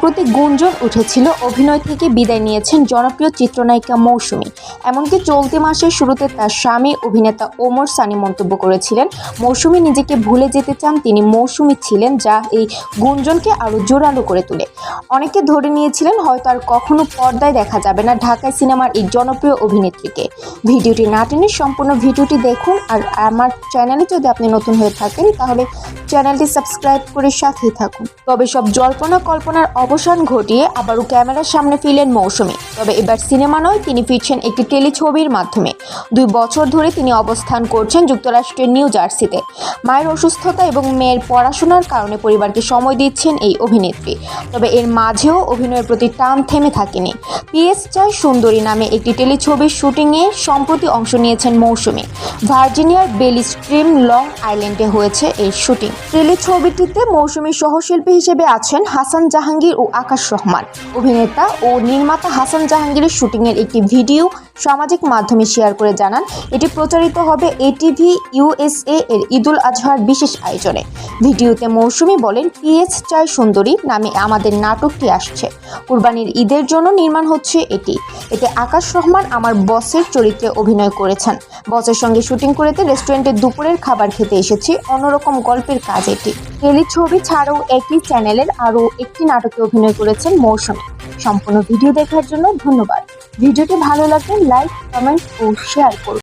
সম্প্রতি গুঞ্জন উঠেছিল অভিনয় থেকে বিদায় নিয়েছেন জনপ্রিয় চিত্রনায়িকা মৌসুমী। এমনকি চলতি মাসের শুরুতে তার স্বামী অভিনেতা ওমর সানি মন্তব্য করেছিলেন মৌসুমী নিজেকে ভুলে যেতে চান, তিনি মৌসুমী ছিলেন, যা এই গুঞ্জনকে আরও জোরালো করে তোলে। অনেকে ধরে নিয়েছিলেন হয়তো আর কখনো পর্দায় দেখা যাবে না ঢাকায় সিনেমার এই জনপ্রিয় অভিনেত্রীকে। ভিডিওটি না টেনে সম্পূর্ণ ভিডিওটি দেখুন। আর আমার চ্যানেলে যদি আপনি নতুন হয়ে থাকেন তাহলে চ্যানেলটি সাবস্ক্রাইব করে সাথেই থাকুন। তবে সব জল্পনা কল্পনার অবসান ঘটিয়ে আবারও ক্যামেরার সামনে ফিরলেন মৌসুমী। তবে এবার সিনেমা নয়, তিনি ফিরছেন একটি টেলিছবির মাধ্যমে। 2 বছর ধরে তিনি অবস্থান করছেন যুক্তরাষ্ট্রের নিউ জার্সিতে। মায়ের অসুস্থতা এবং মেয়ের পড়াশোনার কারণে পরিবারকে সময় দিচ্ছেন এই অভিনেত্রী। তবে এর মাঝেও অভিনয়ের প্রতি টান থেমে থাকেনি। পিএস চাই সুন্দরী নামে একটি টেলিছবির শুটিংয়ে সম্প্রতি অংশ নিয়েছেন মৌসুমী। ভার্জিনিয়ার বেলি স্ট্রিম লং আইল্যান্ডে হয়েছে এই শুটিং। টেলিছবিটিতে মৌসুমীর সহশিল্পী হিসেবে আছেন হাসান জাহাঙ্গীর ও আকাশ রহমান। অভিনেতা ও নির্মাতা হাসান জাহাঙ্গীরের শুটিংয়ের একটি ভিডিও সামাজিক মাধ্যমে শেয়ার করে জানান এটি প্রচারিত হবে এটিভি USA এর ঈদুল আজহার বিশেষ আয়োজনে। ভিডিওতে মৌসুমী বলেন, পিএস চাই সুন্দরী নামে আমাদের নাটকটি আসছে। কুরবানির ঈদের জন্য নির্মাণ হচ্ছে এটি। এতে আকাশ রহমান আমার বসের চরিত্রে অভিনয় করেছেন। বসের সঙ্গে শুটিং করতে রেস্টুরেন্টে দুপুরের খাবার খেতে এসেছি। অন্যরকম গল্পের কাজ এটি। টেলিছবি ছাড়াও একই চ্যানেলের আরও একটি নাটকে অভিনয় করেছেন মৌসুমী। সম্পূর্ণ ভিডিও দেখার জন্য ধন্যবাদ। ভিডিওটি ভালো লাগলে লাইক, কমেন্ট ও শেয়ার করুন।